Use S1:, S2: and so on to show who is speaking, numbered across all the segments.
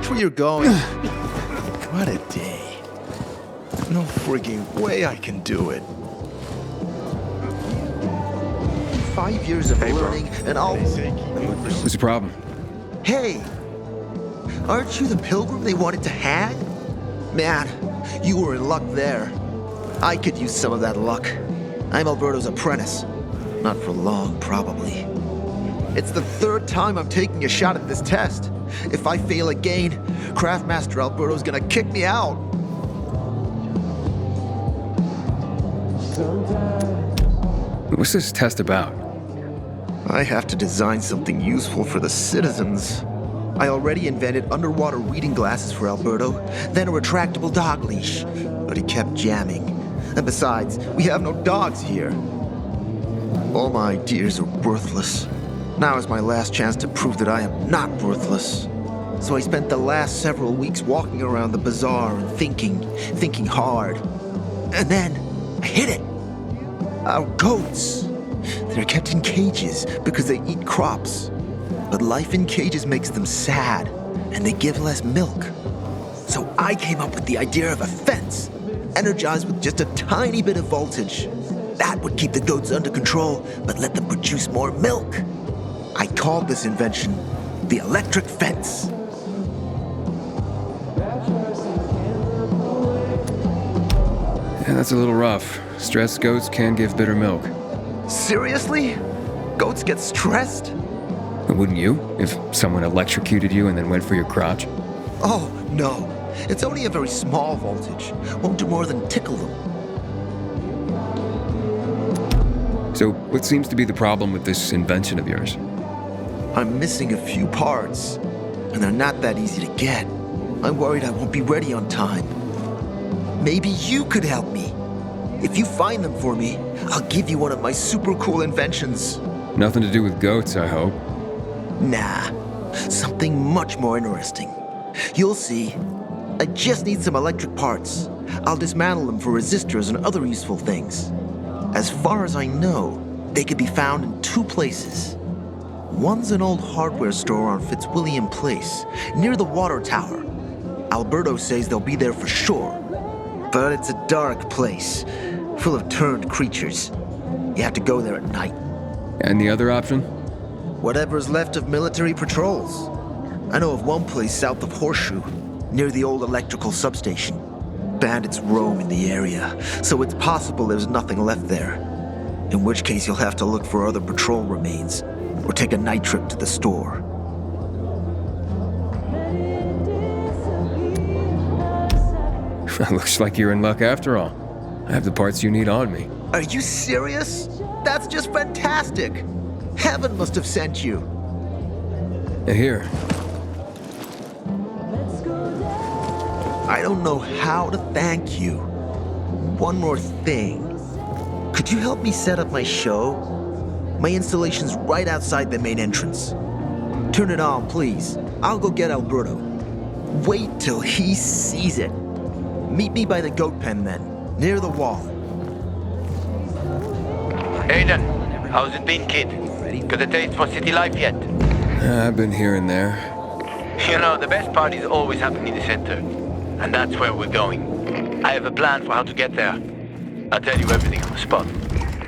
S1: Watch where you're going. What a day. No freaking way I can do it. 5 years of learning and all...
S2: What's the problem?
S1: Hey! Aren't you the pilgrim they wanted to hang? Man, you were in luck there. I could use some of that luck. I'm Alberto's apprentice. Not for long, probably. It's the 3rd time I'm taking a shot at this test. If I fail again, Craftmaster Alberto's gonna kick me out.
S2: What's this test about?
S1: I have to design something useful for the citizens. I already invented underwater reading glasses for Alberto, then a retractable dog leash, but he kept jamming. And besides, we have no dogs here. All my ideas are worthless. Now is my last chance to prove that I am not worthless. So I spent the last several weeks walking around the bazaar and thinking hard. And then I hit it. Our goats. They're kept in cages because they eat crops. But life in cages makes them sad, and they give less milk. So I came up with the idea of a fence, energized with just a tiny bit of voltage. That would keep the goats under control, but let them produce more milk. I called this invention the electric fence.
S2: Yeah, that's a little rough. Stressed goats can give bitter milk.
S1: Seriously? Goats get stressed?
S2: Wouldn't you, if someone electrocuted you and then went for your crotch?
S1: Oh, no. It's only a very small voltage. Won't do more than tickle them.
S2: So, what seems to be the problem with this invention of yours?
S1: I'm missing a few parts, and they're not that easy to get. I'm worried I won't be ready on time. Maybe you could help me. If you find them for me, I'll give you one of my super cool inventions.
S2: Nothing to do with goats, I hope.
S1: Nah, something much more interesting. You'll see. I just need some electric parts. I'll dismantle them for resistors and other useful things. As far as I know, they could be found in 2 places. One's an old hardware store on Fitzwilliam Place, near the water tower. Alberto says they'll be there for sure. But it's a dark place, full of turned creatures. You have to go there at night.
S2: And the other option?
S1: Whatever's left of military patrols. I know of one place south of Horseshoe, near the old electrical substation. Bandits roam in the area, so it's possible there's nothing left there. In which case you'll have to look for other patrol remains, or take a night trip to the store.
S2: Looks like you're in luck after all. I have the parts you need on me.
S1: Are you serious? That's just fantastic! Heaven must have sent you.
S2: Here.
S1: I don't know how to thank you. One more thing. Could you help me set up my show? My installation's right outside the main entrance. Turn it on, please. I'll go get Alberto. Wait till he sees it. Meet me by the goat pen then, near the wall.
S3: Aiden, how's it been, kid? Got a taste for city life yet?
S2: I've been here and there.
S3: You know, the best parties always happen in the center. And that's where we're going. I have a plan for how to get there. I'll tell you everything on the spot.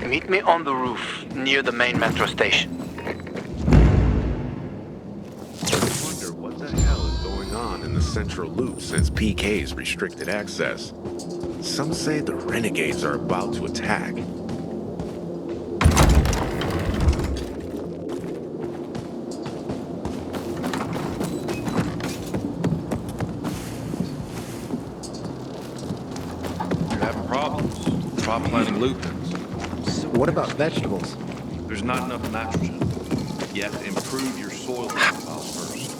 S3: Meet me on the roof, near the main metro station.
S4: I wonder what the hell is going on in the central loop since PK's restricted access. Some say the renegades are about to attack.
S5: Planting lupins.
S1: What about vegetables?
S5: There's not enough nitrogen. You have to improve your soil profiles first.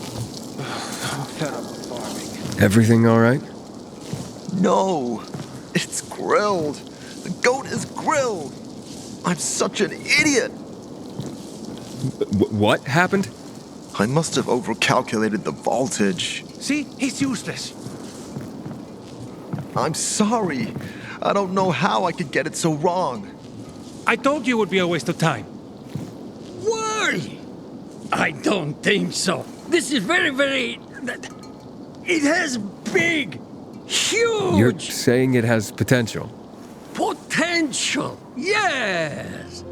S1: I'm fed up with farming.
S2: Everything all right?
S1: No, it's grilled. The goat is grilled. I'm such an idiot.
S2: What happened?
S1: I must have overcalculated the voltage.
S6: See? He's useless.
S1: I'm sorry. I don't know how I could get it so wrong.
S6: I told you it would be a waste of time.
S7: Why? I don't think so. This is very... It has big, huge
S2: You're saying it has potential.
S7: potential. Yes.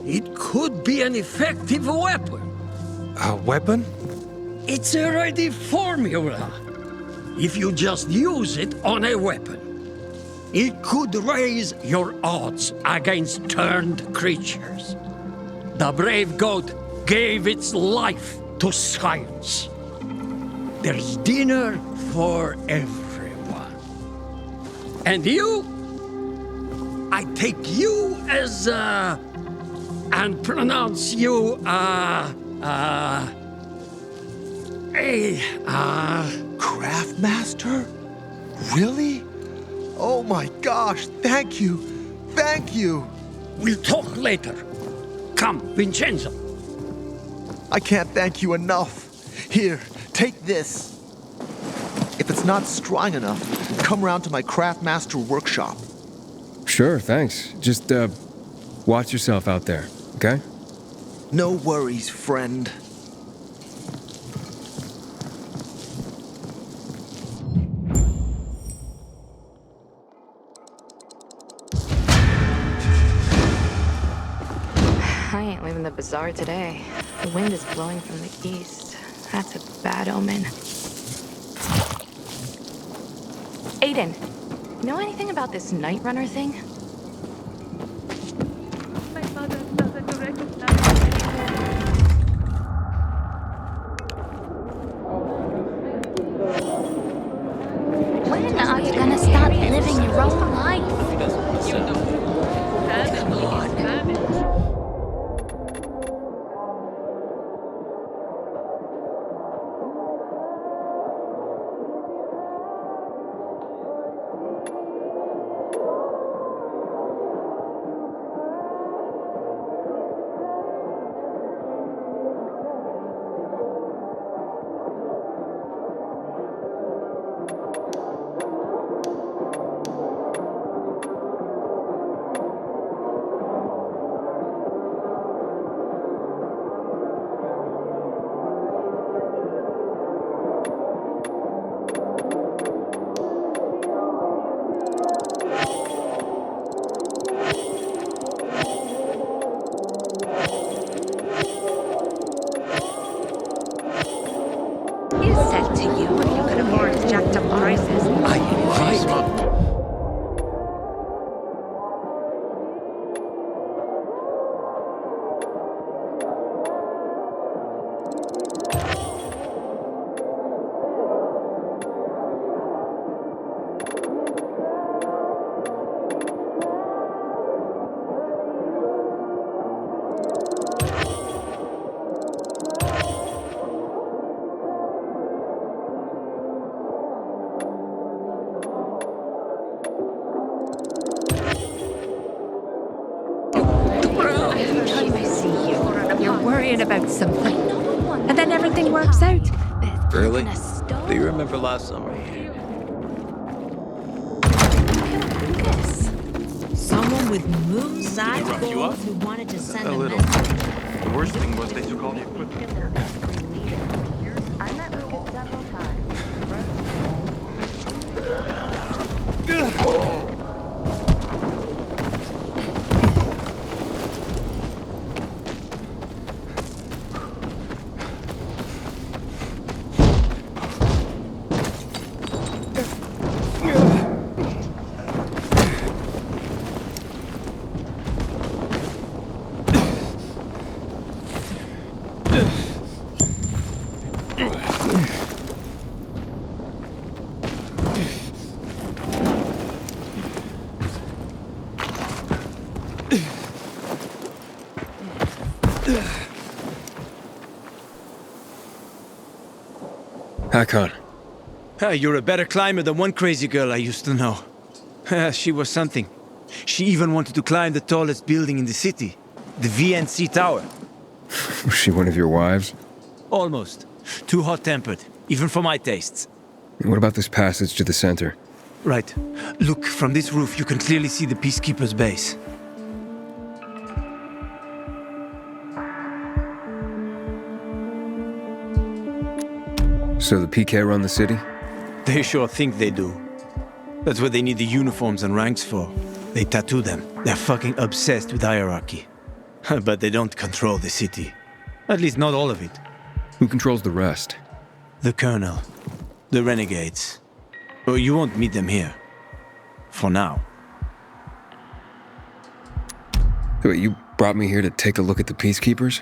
S7: It could be an effective weapon.
S6: A weapon?
S7: It's a ready formula. If you just use it on a weapon, it could raise your odds against turned creatures. The brave goat gave its life to science. There's dinner for everyone. And you? I take you as, and pronounce you,
S1: Craftmaster? Really? Oh my gosh, thank you. Thank you.
S7: We'll talk later. Come, Vincenzo.
S1: I can't thank you enough. Here, take this. If it's not strong enough, come round to my Craftmaster workshop.
S2: Sure, thanks. Just, watch yourself out there, okay?
S1: No worries, friend.
S8: I ain't leaving the bazaar today. The wind is blowing from the east. That's a bad omen. Aiden, know anything about this night runner thing?
S9: My mother doesn't recognize
S10: When are you gonna start living your own life?
S9: said to you if you could afford jacked up prices.
S7: I right.
S9: Worrying about something, and then everything works out.
S11: Really? Do you remember last summer?
S10: Someone with moon-sized
S5: rough you up?
S10: goals who wanted to send
S5: A
S10: a
S5: little.
S10: message.
S5: The worst thing was they took all the equipment.
S8: I met Lucas several times.
S2: Hakon.
S6: You're a better climber than one crazy girl I used to know. She was something. She even wanted to climb the tallest building in the city, the VNC Tower.
S2: Was she one of your wives?
S6: Almost. Too hot-tempered, even for my tastes.
S2: What about this passage to the center?
S6: Right. Look, from this roof you can clearly see the Peacekeeper's base.
S2: So the PK run the city?
S6: They sure think they do. That's what they need the uniforms and ranks for. They tattoo them. They're fucking obsessed with hierarchy. But they don't control the city. At least not all of it.
S2: Who controls the rest?
S6: The Colonel. The renegades. Oh, you won't meet them here. For now.
S2: Wait, you brought me here to take a look at the Peacekeepers?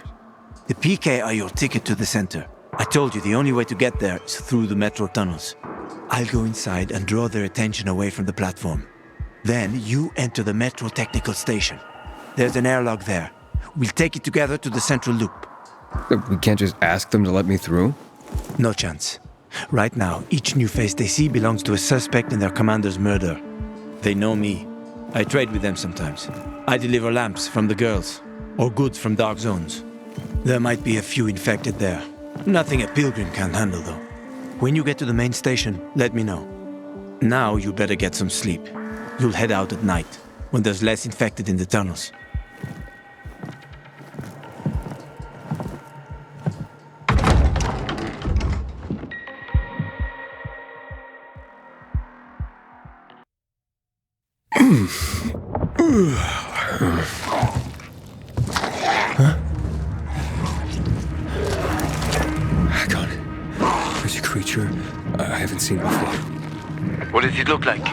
S6: The PK are your ticket to the center. I told you the only way to get there is through the metro tunnels. I'll go inside and draw their attention away from the platform. Then you enter the metro technical station. There's an airlock there. We'll take it together to the central loop.
S2: We can't just ask them to let me through?
S6: No chance. Right now, each new face they see belongs to a suspect in their commander's murder. They know me. I trade with them sometimes. I deliver lamps from the girls, or goods from dark zones. There might be a few infected there. Nothing a pilgrim can't handle, though. When you get to the main station, let me know. Now you better get some sleep. You'll head out at night, when there's less infected in the tunnels.
S2: Huh? God, there's a creature I haven't seen before.
S3: What does it look like?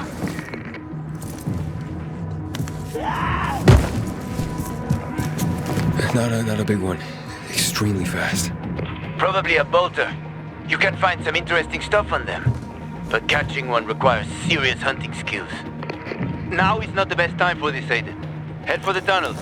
S2: Not a big one. Extremely fast.
S3: Probably a bolter. You can find some interesting stuff on them. But catching one requires serious hunting skills. Now is not the best time for this, Aiden. Head for the tunnels.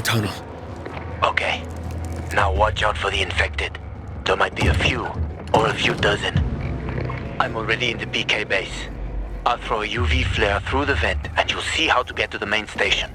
S2: tunnel.
S3: Okay. Now watch out for the infected. There might be a few, or a few dozen. I'm already in the PK base. I'll throw a UV flare through the vent, and you'll see how to get to the main station.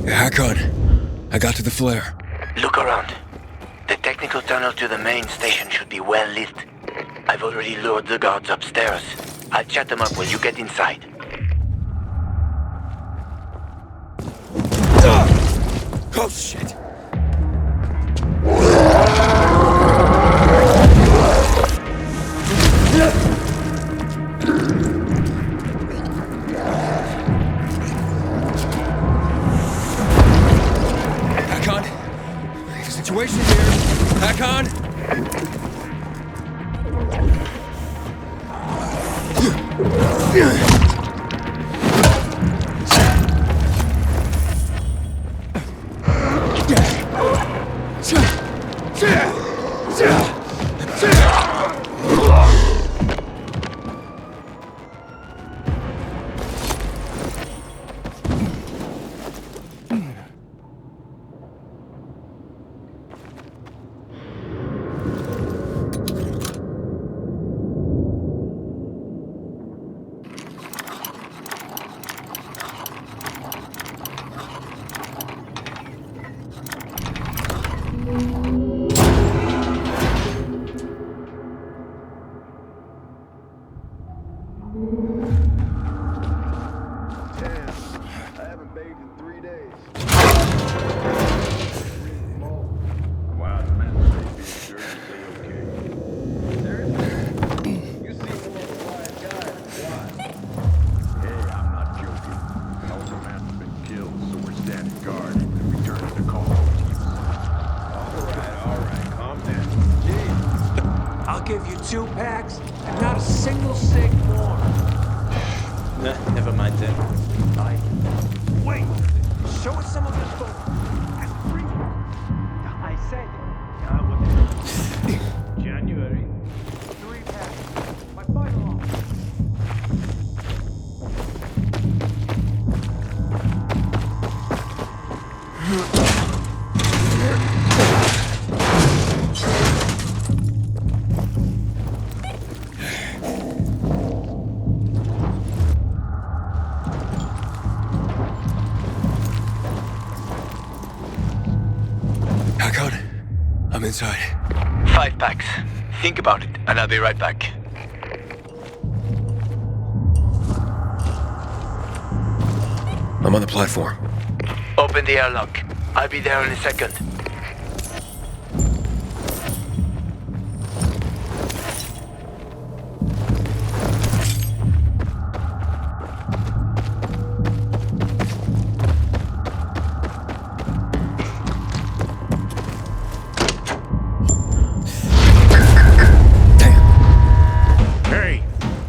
S2: Hakon, I got to the flare.
S3: Look around. The technical tunnel to the main station should be well lit. I've already lured the guards upstairs. I'll chat them up when you get inside.
S2: Oh, shit! Hakon? Situation here. Hakon?
S7: Give you 2 packs and not a single cig more.
S6: Nah, never mind then.
S7: Wait! Show us some of this book. I said, January. 3 packs. My final offer.
S2: I'm inside.
S3: 5 packs. Think about it, and I'll be right back.
S2: I'm on the platform.
S3: Open the airlock. I'll be there in a second.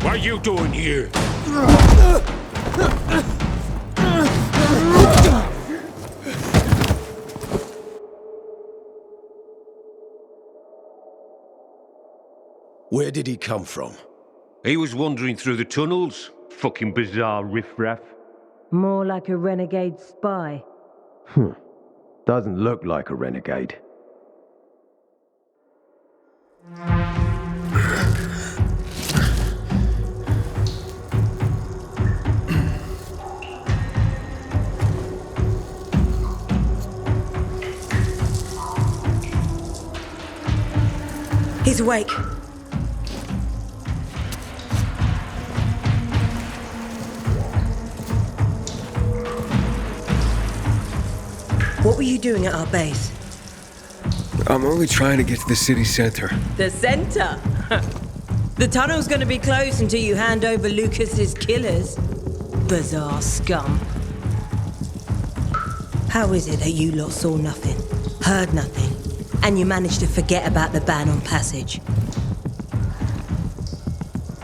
S7: What are you doing here?
S12: Where did he come from?
S13: He was wandering through the tunnels. Fucking bizarre riffraff.
S14: More like a renegade spy.
S12: Doesn't look like a renegade.
S14: He's awake. What were you doing at our base?
S2: I'm only trying to get to the city center.
S14: The center? The tunnel's gonna be closed until you hand over Lucas's killers. Bizarre scum. How is it that you lot saw nothing, heard nothing, and you managed to forget about the ban on passage?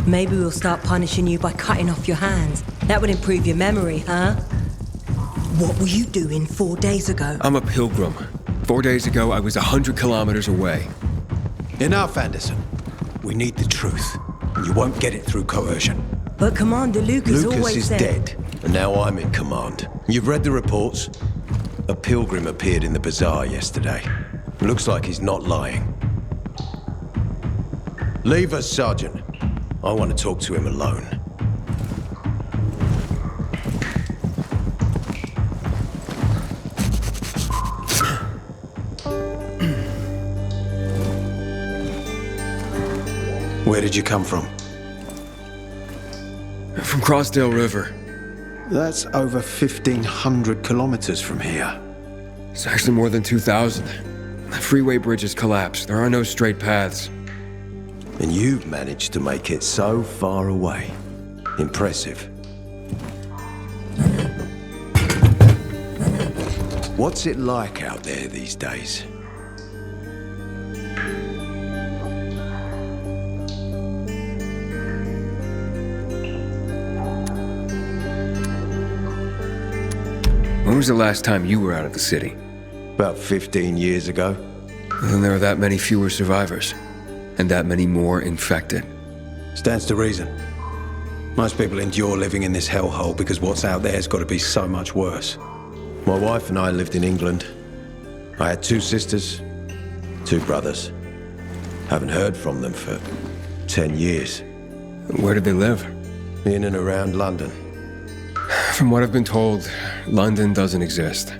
S14: Maybe we'll start punishing you by cutting off your hands. That would improve your memory, huh? What were you doing 4 days ago?
S2: I'm a pilgrim. 4 days ago, I was 100 kilometers away.
S12: Enough, Anderson. We need the truth, and you won't get it through coercion.
S14: But Commander Lucas always
S12: is
S14: said...
S12: dead, and now I'm in command. You've read the reports? A pilgrim appeared in the bazaar yesterday. Looks like he's not lying. Leave us, Sergeant. I want to talk to him alone. Where did you come from?
S2: From Crossdale River.
S12: That's over 1,500 kilometers from here.
S2: It's actually more than 2,000. The freeway bridges collapsed. There are no straight paths.
S12: And you've managed to make it so far away. Impressive. What's it like out there these days?
S2: When was the last time you were out of the city?
S12: About 15 years ago.
S2: Then there are that many fewer survivors, and that many more infected.
S12: Stands to reason. Most people endure living in this hellhole because what's out there's got to be so much worse. My wife and I lived in England. I had 2 sisters, 2 brothers. Haven't heard from them for 10 years.
S2: Where did they live?
S12: In and around London.
S2: From what I've been told, London doesn't exist.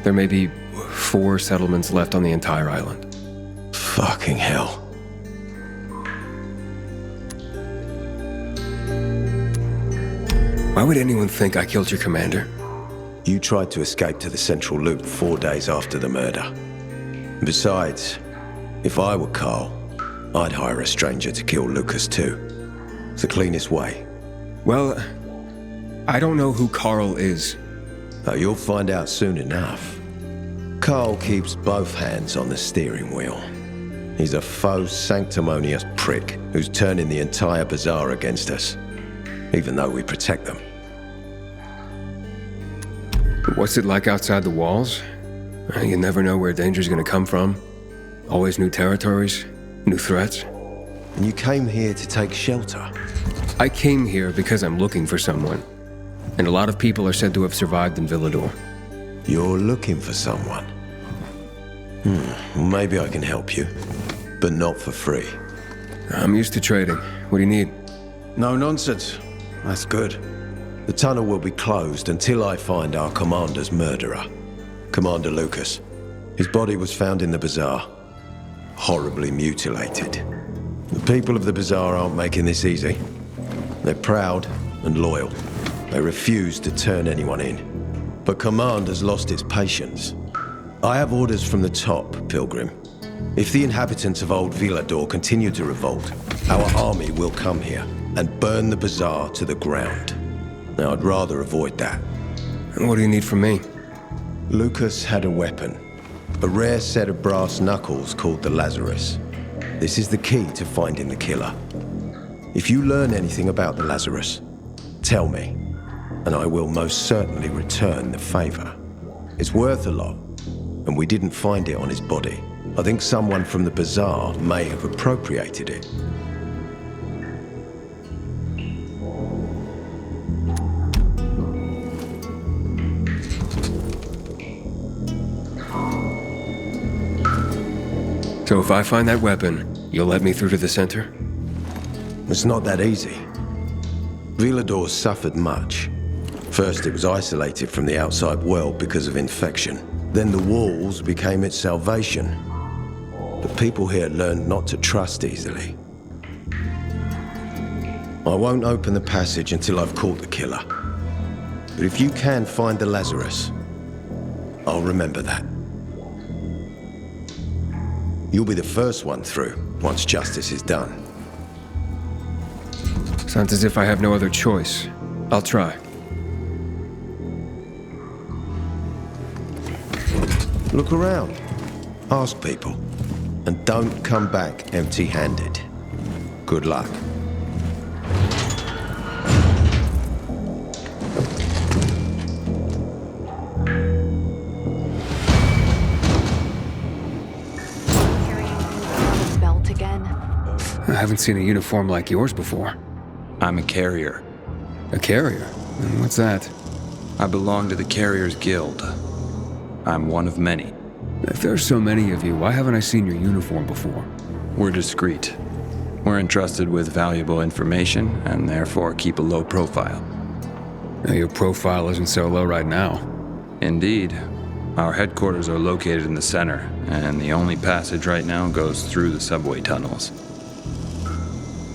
S2: There may be 4 settlements left on the entire island.
S12: Fucking hell.
S2: Why would anyone think I killed your commander?
S12: You tried to escape to the Central Loop 4 days after the murder. Besides, if I were Carl, I'd hire a stranger to kill Lucas too. It's the cleanest way.
S2: Well, I don't know who Carl is.
S12: Oh, you'll find out soon enough. Carl keeps both hands on the steering wheel. He's a faux sanctimonious prick who's turning the entire bazaar against us, even though we protect them.
S2: What's it like outside the walls? You never know where danger's gonna come from. Always new territories, new threats.
S12: And you came here to take shelter?
S2: I came here because I'm looking for someone. And a lot of people are said to have survived in ~Villedor.
S12: You're looking for someone? Well, maybe I can help you, but not for free.
S2: I'm used to trading. What do you need?
S12: No nonsense. That's good. The tunnel will be closed until I find our commander's murderer, Commander Lucas. His body was found in the bazaar, horribly mutilated. The people of the bazaar aren't making this easy. They're proud and loyal. They refuse to turn anyone in. But command has lost its patience. I have orders from the top, Pilgrim. If the inhabitants of Old Villedor continue to revolt, our army will come here and burn the bazaar to the ground. Now, I'd rather avoid that.
S2: And what do you need from me?
S12: Lucas had a weapon. A rare set of brass knuckles called the Lazarus. This is the key to finding the killer. If you learn anything about the Lazarus, tell me, and I will most certainly return the favor. It's worth a lot, and we didn't find it on his body. I think someone from the bazaar may have appropriated it.
S2: So if I find that weapon, you'll let me through to the center?
S12: It's not that easy. Villedor suffered much. First, it was isolated from the outside world because of infection. Then the walls became its salvation. But people here learned not to trust easily. I won't open the passage until I've caught the killer. But if you can find the Lazarus, I'll remember that. You'll be the first one through, once justice is done.
S2: Sounds as if I have no other choice. I'll try.
S12: Look around. Ask people. And don't come back empty-handed. Good luck.
S8: Belt again?
S2: I haven't seen a uniform like yours before.
S15: I'm a carrier.
S2: A carrier? What's that?
S15: I belong to the Carriers Guild. I'm one of many.
S2: If there's so many of you, why haven't I seen your uniform before?
S15: We're discreet. We're entrusted with valuable information, and therefore keep a low profile.
S2: Now, your profile isn't so low right now.
S15: Indeed. Our headquarters are located in the center, and the only passage right now goes through the subway tunnels.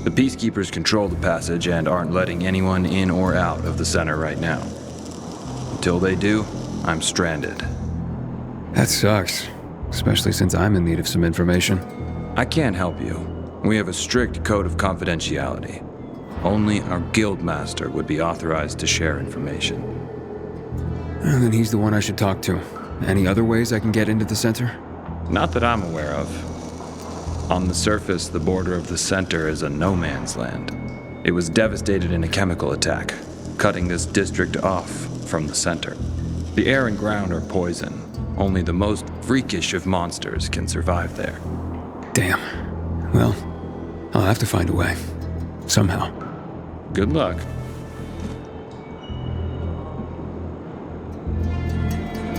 S15: The Peacekeepers control the passage and aren't letting anyone in or out of the center right now. Until they do, I'm stranded.
S2: That sucks, especially since I'm in need of some information.
S15: I can't help you. We have a strict code of confidentiality. Only our guildmaster would be authorized to share information.
S2: And then he's the one I should talk to. Any other ways I can get into the center?
S15: Not that I'm aware of. On the surface, the border of the center is a no-man's land. It was devastated in a chemical attack, cutting this district off from the center. The air and ground are poison. Only the most freakish of monsters can survive there.
S2: Damn. Well, I'll have to find a way. Somehow.
S15: Good luck.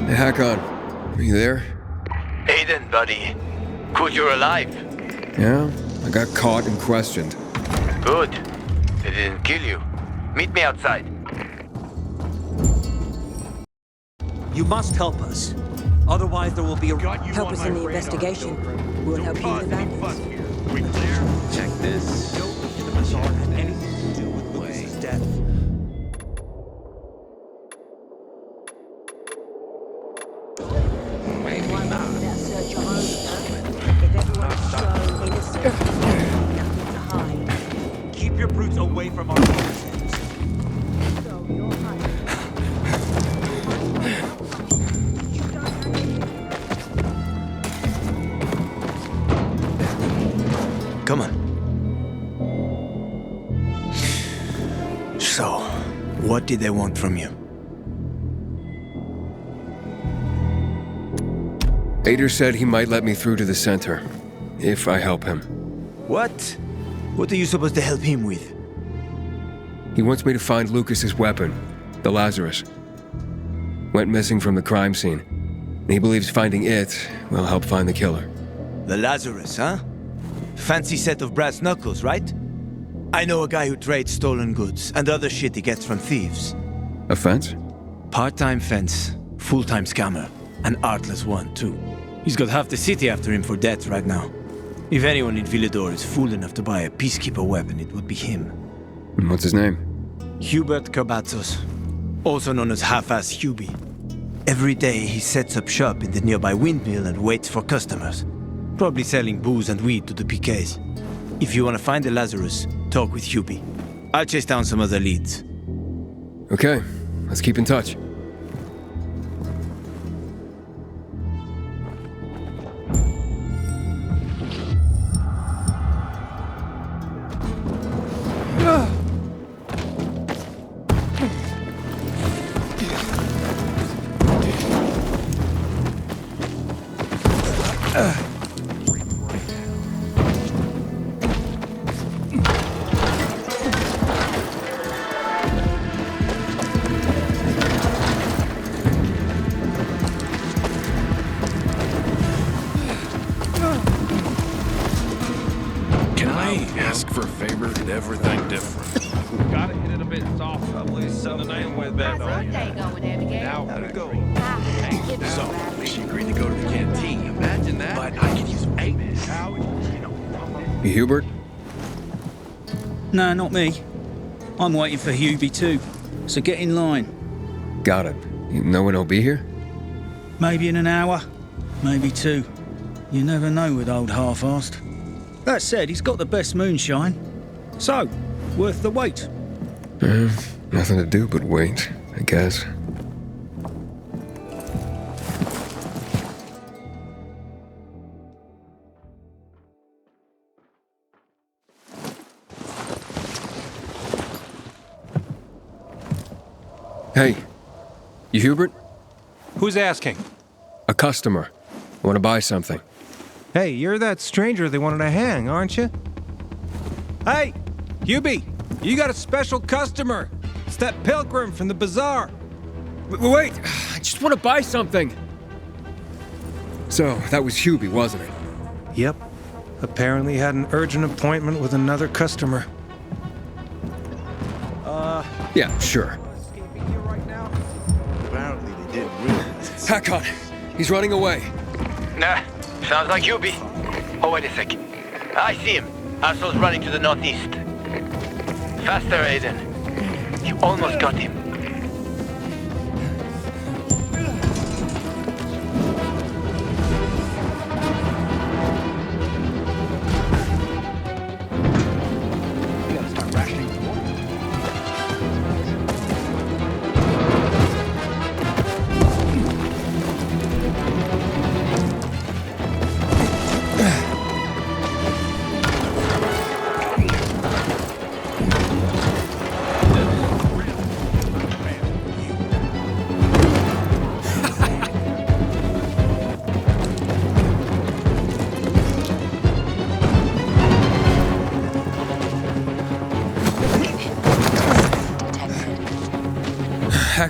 S2: Hey, Hakon. Are you there?
S3: Aiden, buddy. Good you're alive.
S2: Yeah, I got caught and questioned.
S3: Good. They didn't kill you. Meet me outside.
S16: You must help us. Otherwise there will be a...
S14: Help us in the investigation. We'll help you in the bandits.
S5: We clear?
S11: Check this.
S16: The bazaar had anything to do with Lucas's death. Keep your brutes away from our homes.
S6: Come on. So, what did they want from you?
S2: Ader said he might let me through to the center, if I help him.
S6: What? What are you supposed to help him with?
S2: He wants me to find Lucas's weapon, the Lazarus. Went missing from the crime scene. He believes finding it will help find the killer.
S6: The Lazarus, huh? Fancy set of brass knuckles, right? I know a guy who trades stolen goods and other shit he gets from thieves.
S2: A fence?
S6: Part-time fence, full-time scammer. An artless one, too. He's got half the city after him for debt right now. If anyone in Villador is fool enough to buy a Peacekeeper weapon, it would be him.
S2: And what's his name?
S6: �□□□ also known as Half-Ass Hubie. Every day he sets up shop in the nearby windmill and waits for customers. Probably selling booze and weed to the PKs. If you want to find the Lazarus, talk with Hubie. I'll chase down some other leads.
S2: Okay, let's keep in touch.
S4: Ask for a favor and everything different.
S5: Gotta hit it a bit soft. Probably something with that. Now, how'd it go?
S4: So, she agreed to go to the canteen. Imagine that. But I could use 8.
S2: You Hubert?
S16: No, not me. I'm waiting for Hubie too. So get in line.
S2: Got it. You know when he'll be here?
S16: Maybe in an hour, maybe 2. You never know with old half-assed. That said, he's got the best moonshine. So, worth the wait.
S2: Nothing to do but wait, I guess. Hey, you Hubert?
S17: Who's asking?
S2: A customer. Want to buy something.
S17: Hey, you're that stranger they wanted to hang, aren't you? Hey, Hubie, you got a special customer. It's that pilgrim from the bazaar.
S2: Wait, I just want to buy something. So, that was Hubie, wasn't it?
S17: Yep. Apparently had an urgent appointment with another customer.
S2: Yeah, sure.
S4: Apparently they didn't realize.
S2: Hakon, he's running away.
S3: Nah, sounds like Hubie. Oh, wait a second. I see him. Asshole's running to the northeast. Faster, Aiden. You almost got him.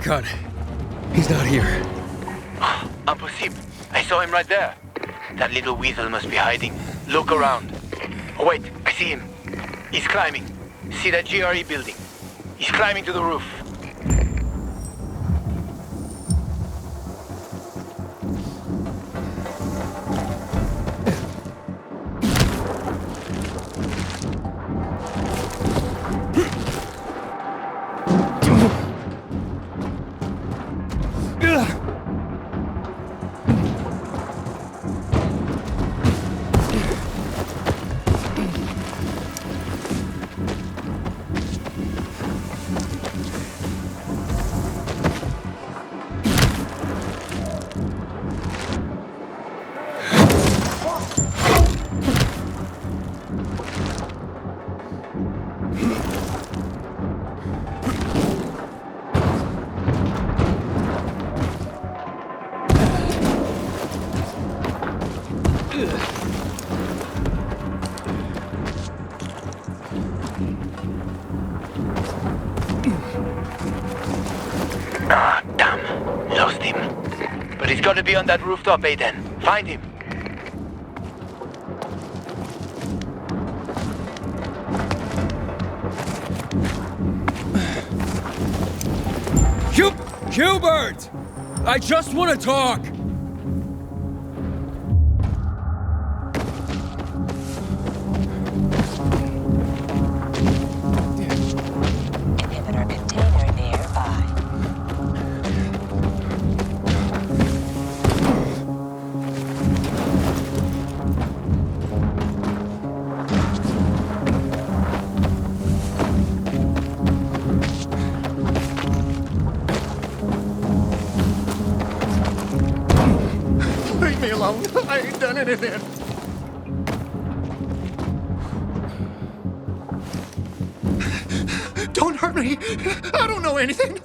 S2: ~Ɂ. He's not here.
S3: Impossible. I saw him right there. That little weasel must be hiding. Look around. Oh, wait, I see him. He's climbing. See that GRE building? He's climbing to the roof. Damn. Lost him. But he's gotta be on that rooftop, Aiden. Find him.
S2: Hubert! I just want to talk!
S18: Inhibitor container nearby.
S1: Leave me alone. I ain't done anything. Don't hurt me. I don't know anything.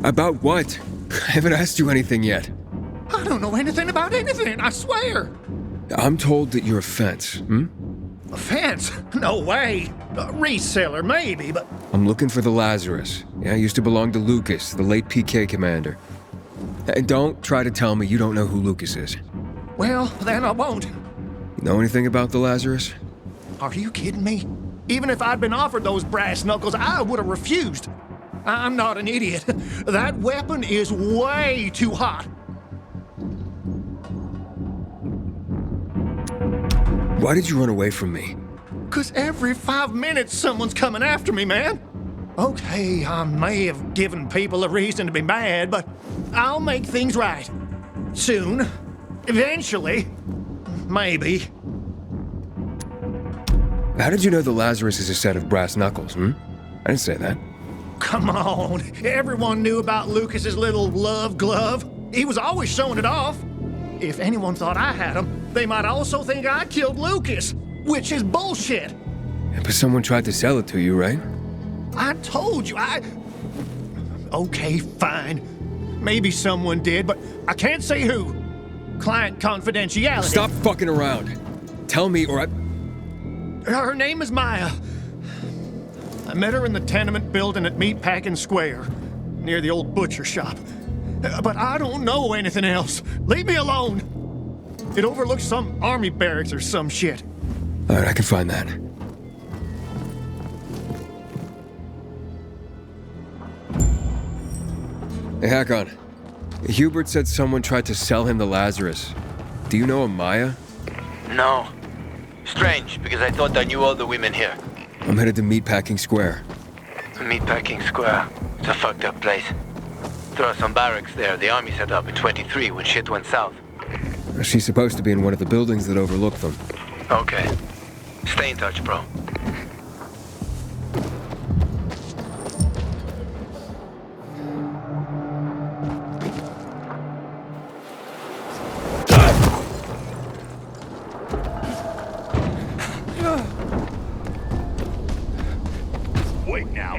S2: About what? I haven't asked you anything yet.
S1: I don't know anything about anything, I swear.
S2: I'm told that you're a fence,
S1: A fence? No way. A reseller, maybe, but...
S2: I'm looking for the Lazarus. Yeah, used to belong to Lucas, the late PK commander. And don't try to tell me you don't know who Lucas is.
S1: Well, then I won't.
S2: You know anything about the Lazarus?
S1: Are you kidding me? Even if I'd been offered those brass knuckles, I would have refused. I'm not an idiot. That weapon is way too hot.
S2: Why did you run away from me?
S1: 'Cause every 5 minutes someone's coming after me, man. Okay, I may have given people a reason to be mad, but I'll make things right. Soon. Eventually. Maybe.
S2: How did you know the Lazarus is a set of brass knuckles, I didn't say that.
S1: Come on. Everyone knew about Lucas's little love glove. He was always showing it off. If anyone thought I had him, they might also think I killed Lucas, which is bullshit.
S2: But someone tried to sell it to you, right?
S1: I told you, Okay, fine. Maybe someone did, but I can't say who. Client confidentiality.
S2: Stop fucking around. Tell me or I...
S1: Her name is Maya. I met her in the tenement building at Meatpacking Square, near the old butcher shop. But I don't know anything else. Leave me alone. It overlooks some army barracks or some shit.
S2: All right, I can find that. Hey, Hakon. Hubert said someone tried to sell him the Lazarus. Do you know a Maya?
S3: No. Strange, because I thought I knew all the women here.
S2: I'm headed to Meatpacking Square.
S3: Meatpacking Square. It's a fucked up place. There are some barracks there the army set up in 23 when shit went south.
S2: She's supposed to be in one of the buildings that overlook them.
S3: Okay. Stay in touch, bro.
S5: Wait now.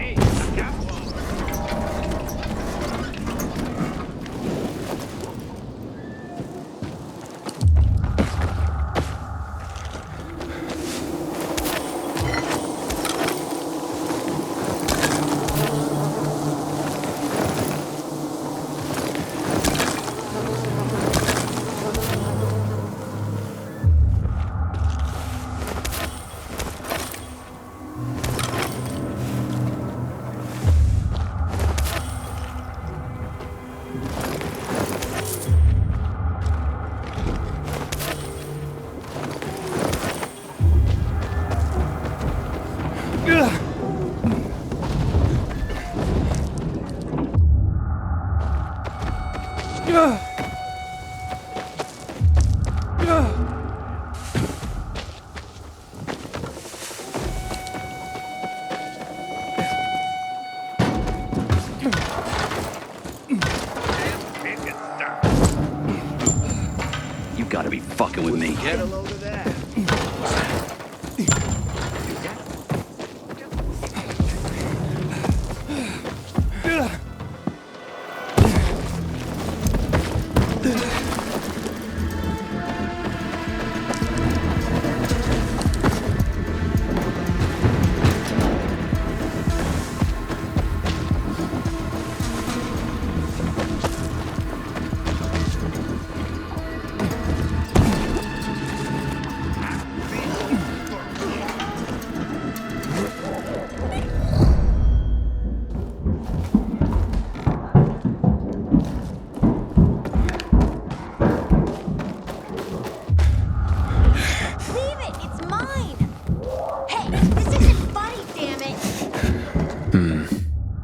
S7: You gotta be fucking with me.
S5: Get a load of that.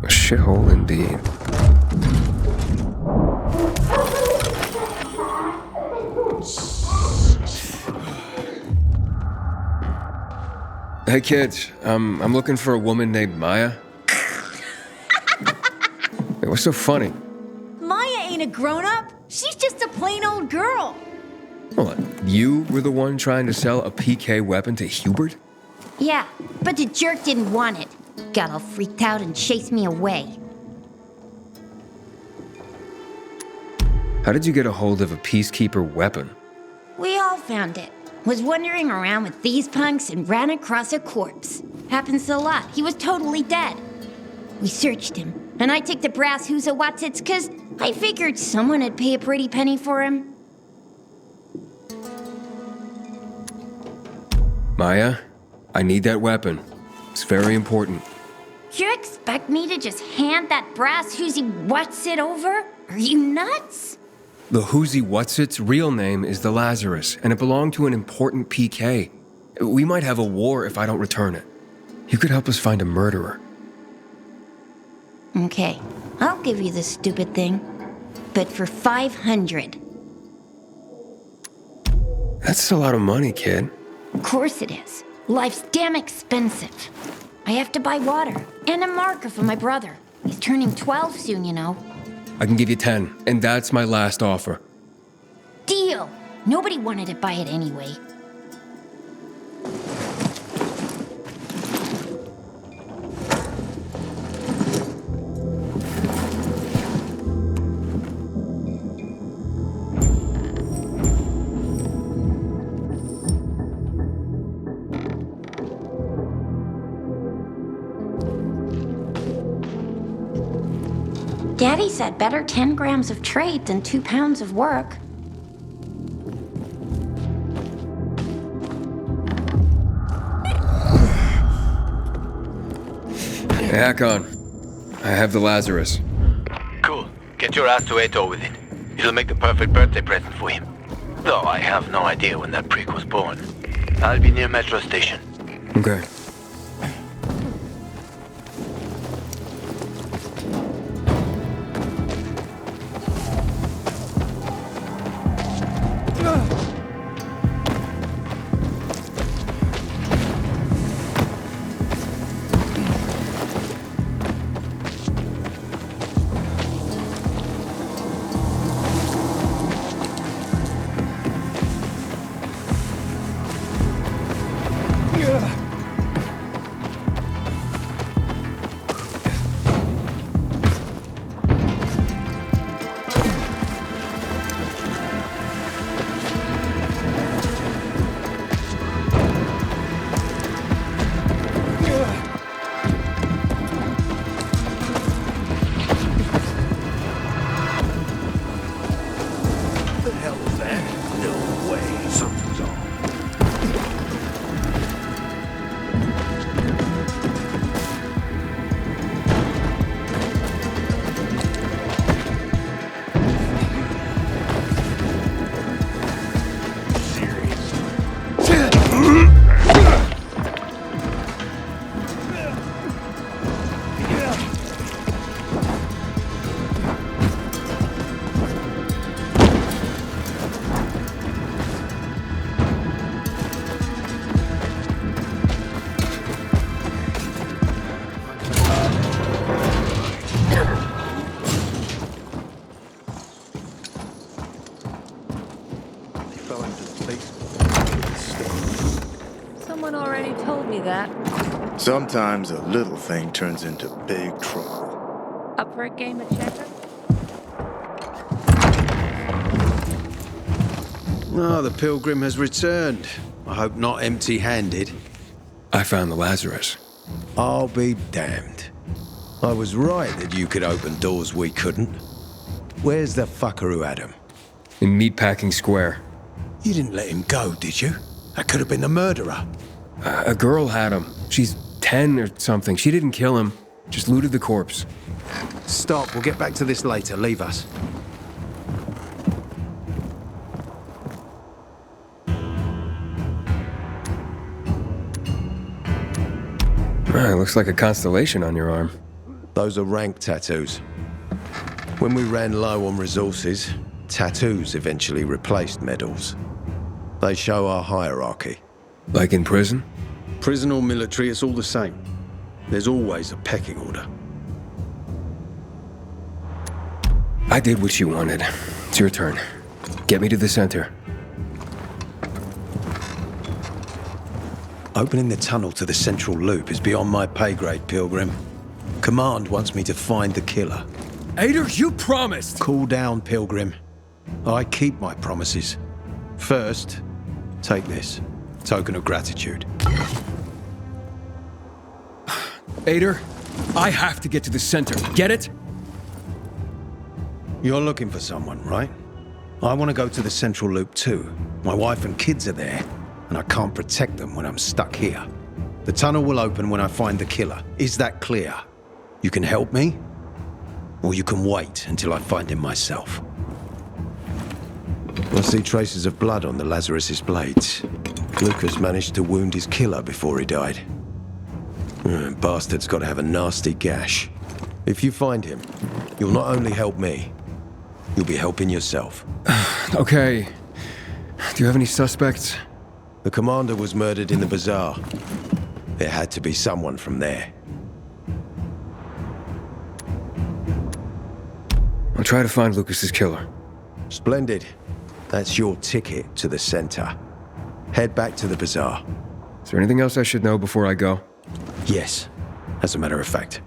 S2: A shithole indeed. Hey kids, I'm looking for a woman named Maya. Hey, what's so funny?
S18: Maya ain't a grown-up. She's just a plain old girl.
S2: Hold on, you were the one trying to sell a PK weapon to Hubert?
S10: Yeah, but the jerk didn't want it. Got all freaked out and chased me away.
S2: How did you get a hold of a peacekeeper weapon?
S10: We all found it. Was wandering around with these punks and ran across a corpse. Happens a lot. He was totally dead. We searched him, and I took the brass ~~~·······, 'cause I figured someone would pay a pretty penny for him.
S2: Maya, I need that weapon. It's very important.
S10: You expect me to just hand that brass ~~·····~ over? Are you nuts?
S2: The ~~~······'s real name is the Lazarus, and it belonged to an important PK. We might have a war if I don't return it. You could help us find a murderer.
S10: Okay, I'll give you this stupid thing, but for 500.
S2: That's a lot of money, kid.
S10: Of course it is. Life's damn expensive. I have to buy water and a marker for my brother. He's turning 12 soon, you know.
S2: I can give you 10, and that's my last offer.
S10: Deal! Nobody wanted to buy it anyway. Daddy said better 10 grams of trade than 2 pounds of work.
S2: Hey, Hakon. I have the Lazarus.
S3: Cool. Get your ass to Eto'o with it. It'll make the perfect birthday present for him. Though I have no idea when that prick was born. I'll be near Metro Station.
S2: Okay.
S8: be that.
S1: Sometimes a little thing turns into big trouble.
S8: Up for a game of checkers?
S12: Oh, the pilgrim has returned. I hope not empty-handed.
S2: I found the Lazarus.
S12: I'll be damned. I was right that you could open doors we couldn't. Where's the fucker who had him?
S2: In Meatpacking Square.
S12: You didn't let him go, did you? That could have been the murderer.
S2: A girl had him. She's 10 or something. She didn't kill him. Just looted the corpse.
S12: Stop, we'll get back to this later. Leave us.
S2: Looks like a constellation on your arm.
S12: Those are rank tattoos. When we ran low on resources, tattoos eventually replaced medals. They show our hierarchy.
S2: Like in prison?
S12: Prison or military, it's all the same. There's always a pecking order.
S2: I did what you wanted. It's your turn. Get me to the center.
S12: Opening the tunnel to the central loop is beyond my pay grade, Pilgrim. Command wants me to find the killer.
S2: Ader, you promised!
S12: Cool down, Pilgrim. I keep my promises. First, take this. Token of gratitude.
S2: Ader, I have to get to the center. Get it?
S12: You're looking for someone, right? I want to go to the central loop too. My wife and kids are there, and I can't protect them when I'm stuck here. The tunnel will open when I find the killer. Is that clear? You can help me, or you can wait until I find him myself. I see traces of blood on the Lazarus's blades. Lucas managed to wound his killer before he died. Bastard's got to have a nasty gash. If you find him, you'll not only help me, you'll be helping yourself.
S2: Okay. Do you have any suspects?
S12: The commander was murdered in the bazaar. There had to be someone from there.
S2: I'll try to find Lucas's killer.
S12: Splendid. That's your ticket to the center. Head back to the bazaar.
S2: Is there anything else I should know before I go?
S12: Yes, as a matter of fact.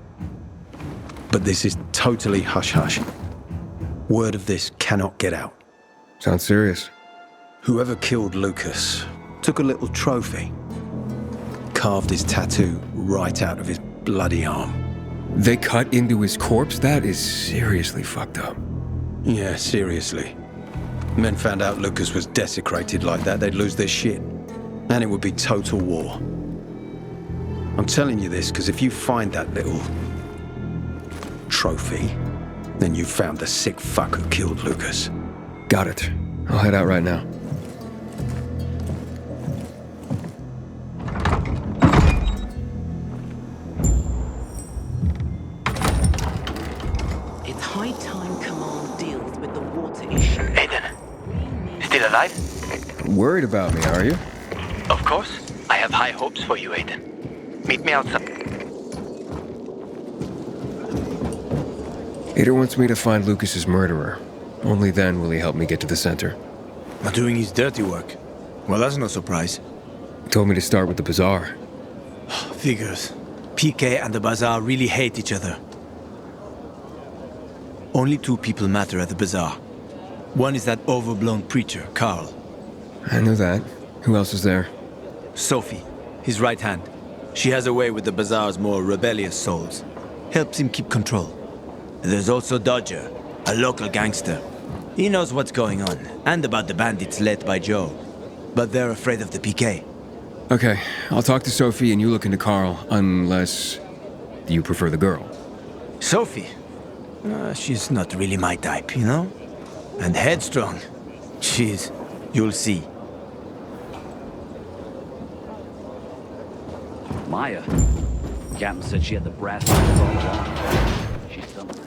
S12: But this is totally hush-hush. Word of this cannot get out.
S2: Sounds serious.
S12: Whoever killed Lucas took a little trophy. Carved his tattoo right out of his bloody arm.
S2: They cut into his corpse? That is seriously fucked up.
S12: Yeah, seriously. Men found out Lucas was desecrated like that, they'd lose their shit. And it would be total war. I'm telling you this because if you find that little trophy, then you've found the sick fuck who killed Lucas.
S2: Got it. I'll head out right now.
S19: It's high time Command deals with the water issue.
S3: Aiden, still alive?
S2: Worried about me, are you?
S3: Of course. I have high hopes for you, Aiden. Meet me outside.
S2: Ader wants me to find Lucas's murderer. Only then will he help me get to the center.
S6: Not doing his dirty work. Well, that's no surprise.
S2: He told me to start with the bazaar.
S6: Figures. PK and the bazaar really hate each other. Only two people matter at the bazaar. One is that overblown preacher, Carl.
S2: I knew that. Who else is there?
S6: Sophie, his right hand. She has a way with the bazaar's more rebellious souls. Helps him keep control. There's also Dodger, a local gangster. He knows what's going on, and about the bandits led by Joe. But they're afraid of the PK.
S2: Okay, I'll talk to Sophie and you look into Carl, unless you prefer the girl.
S6: Sophie? She's not really my type, you know? And headstrong. You'll see.
S5: Maya. Captain said she had the brass knuckles all along. She's something.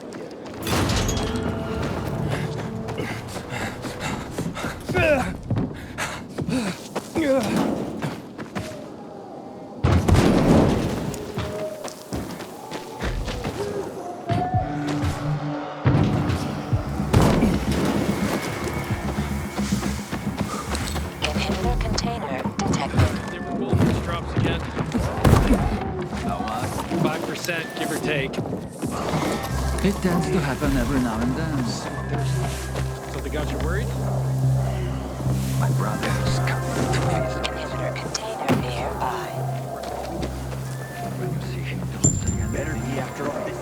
S8: Inhibitor container detected.
S5: They were both drops again.
S16: Give or take.
S20: It tends to happen every now and then.
S16: So they got you worried?
S20: My brother's coming to visit.
S21: Container nearby.
S20: When you see him, don't say anything.
S16: Better be after all this.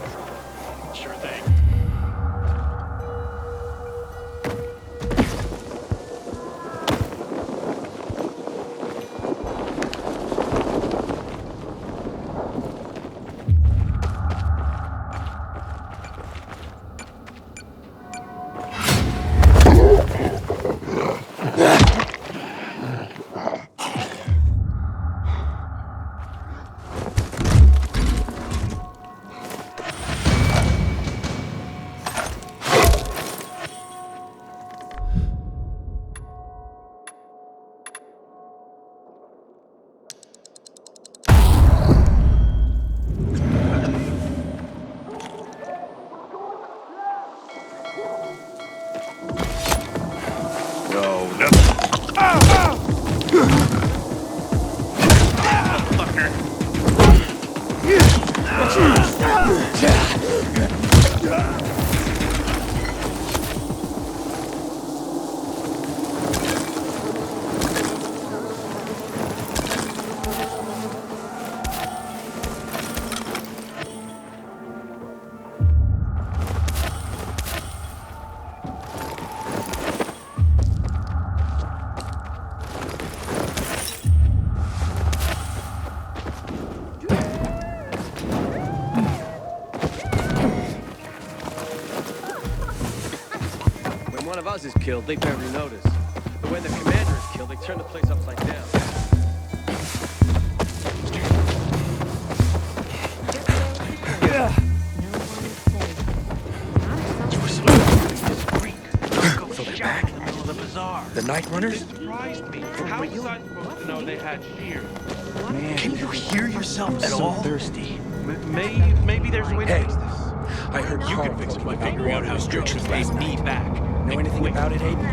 S16: Sure thing.
S11: Is killed, they barely notice. But when the commander is killed, they turn the place upside down.
S16: So they're back in the middle of the bazaar.
S11: The Night Runners?
S5: It surprised me. How was I supposed to know they had shears?
S16: Man, can you hear yourself at all? Thirsty.
S5: Maybe there's a way to fix this.
S16: I heard
S5: You can fix it by figuring out how
S16: restrictions
S5: paid
S16: last
S5: me
S16: night.
S5: back.
S16: Know anything about it, Hayden?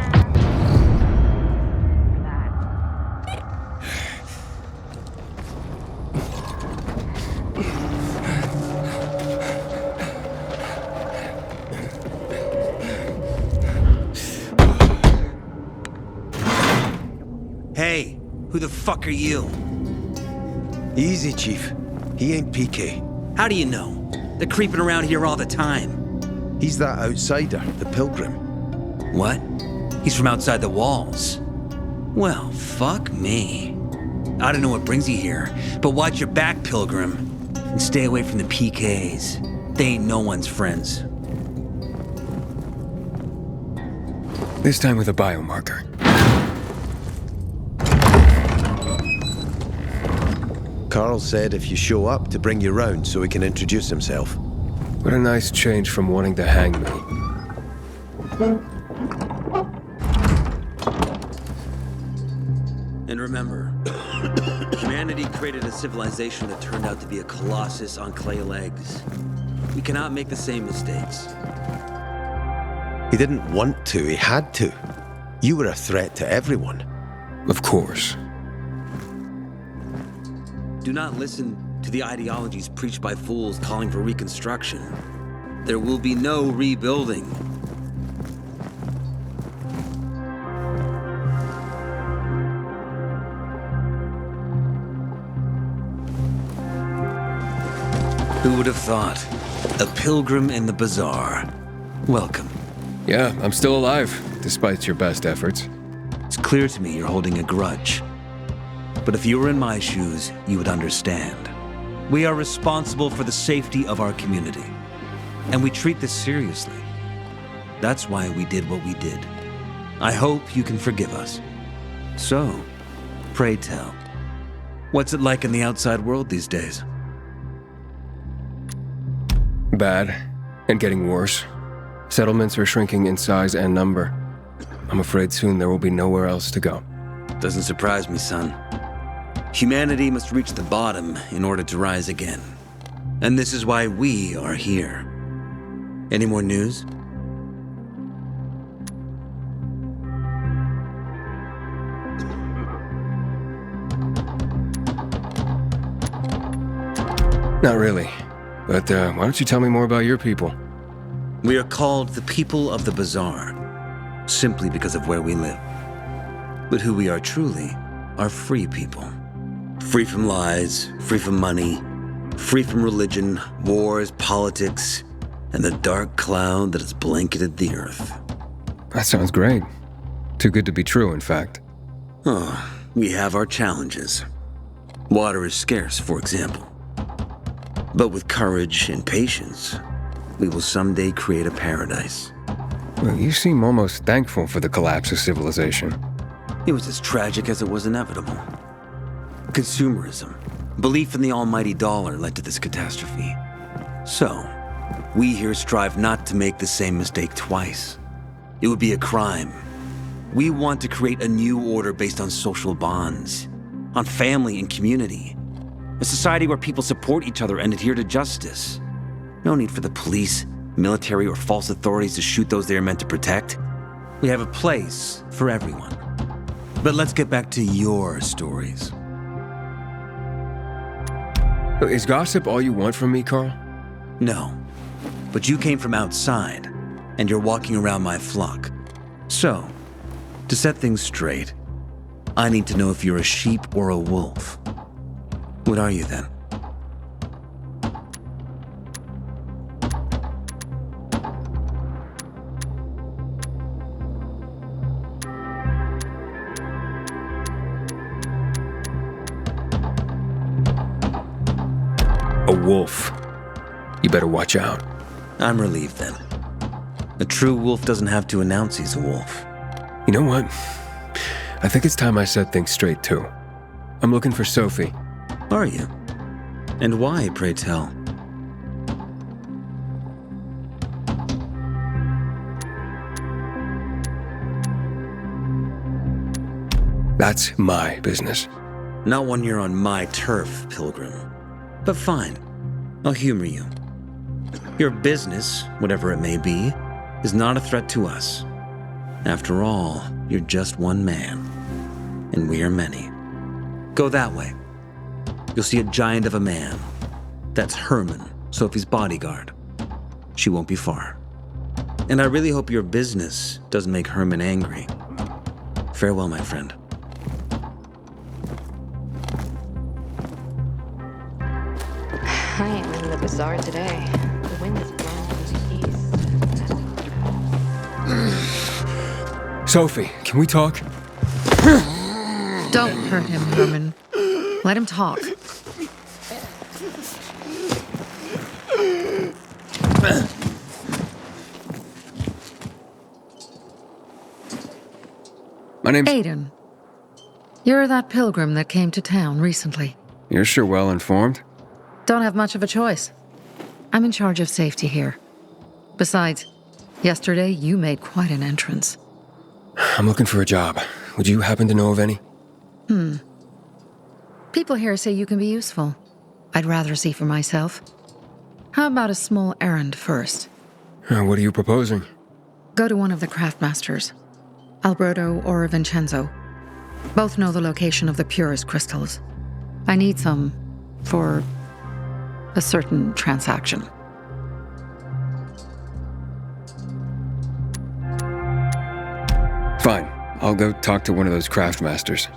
S6: Hey, who the fuck are you?
S12: Easy, Chief. He ain't PK.
S6: How do you know? They're creeping around here all the time.
S12: He's that outsider, the Pilgrim.
S6: What? He's from outside the walls. Well, fuck me. I don't know what brings you here, but watch your back, Pilgrim. And stay away from the PKs. They ain't no one's friends.
S2: This time with a biomarker.
S12: Carl said if you show up to bring you round so he can introduce himself.
S2: What a nice change from wanting to hang me.
S6: And remember, humanity created a civilization that turned out to be a colossus on clay legs. We cannot make the same mistakes.
S12: He didn't want to, he had to. You were a threat to everyone.
S2: Of course.
S6: Do not listen to the ideologies preached by fools calling for reconstruction. There will be no rebuilding. Who would have thought? A pilgrim in the bazaar. Welcome.
S2: Yeah, I'm still alive, despite your best efforts.
S6: It's clear to me you're holding a grudge. But if you were in my shoes, you would understand. We are responsible for the safety of our community. And we treat this seriously. That's why we did what we did. I hope you can forgive us. So, pray tell, what's it like in the outside world these days?
S2: Bad, and getting worse. Settlements are shrinking in size and number. I'm afraid soon there will be nowhere else to go.
S6: Doesn't surprise me, son. Humanity must reach the bottom in order to rise again. And this is why we are here. Any more news?
S2: Not really. But why don't you tell me more about your people?
S9: We are called the people of the Bazaar, simply because of where we live. But who we are truly are free people. Free from lies, free from money, free from religion, wars, politics, and the dark cloud that has blanketed the earth.
S2: That sounds great. Too good to be true, in fact.
S9: Oh, we have our challenges. Water is scarce, for example. But with courage and patience, we will someday create a paradise.
S2: Well, you seem almost thankful for the collapse of civilization.
S9: It was as tragic as it was inevitable. Consumerism, belief in the almighty dollar led to this catastrophe. So, we here strive not to make the same mistake twice. It would be a crime. We want to create a new order based on social bonds, on family and community. A society where people support each other and adhere to justice. No need for the police, military, or false authorities to shoot those they are meant to protect. We have a place for everyone. But let's get back to your stories.
S2: Is gossip all you want from me, Carl?
S9: No. But you came from outside, and you're walking around my flock. So, to set things straight, I need to know if you're a sheep or a wolf. What are you then?
S2: A wolf. You better watch out.
S9: I'm relieved then. A true wolf doesn't have to announce he's a wolf.
S2: You know what? I think it's time I set things straight too. I'm looking for Sophie.
S9: Are you? And why, pray tell?
S2: That's my business.
S9: Not when you're on my turf, Pilgrim. But fine, I'll humor you. Your business, whatever it may be, is not a threat to us. After all, you're just one man, and we are many. Go that way. You'll see a giant of a man. That's Herman, Sophie's bodyguard. She won't be far. And I really hope your business doesn't make Herman angry. Farewell, my friend.
S8: I am in the bazaar today. The wind is blowing from the east.
S2: Sophie, can we talk?
S22: Don't hurt him, Herman. Let him talk.
S2: My name's...
S22: Aiden. You're that pilgrim that came to town recently.
S2: You're sure well informed.
S22: Don't have much of a choice. I'm in charge of safety here. Besides, yesterday you made quite an entrance.
S2: I'm looking for a job. Would you happen to know of any?
S22: People here say you can be useful. I'd rather see for myself. How about a small errand first?
S2: What are you proposing?
S22: Go to one of the craftmasters, Alberto or Vincenzo. Both know the location of the purest crystals. I need some for a certain transaction.
S2: Fine. I'll go talk to one of those craftmasters.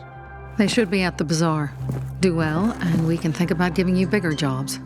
S22: They should be at the bazaar. Do well, and we can think about giving you bigger jobs.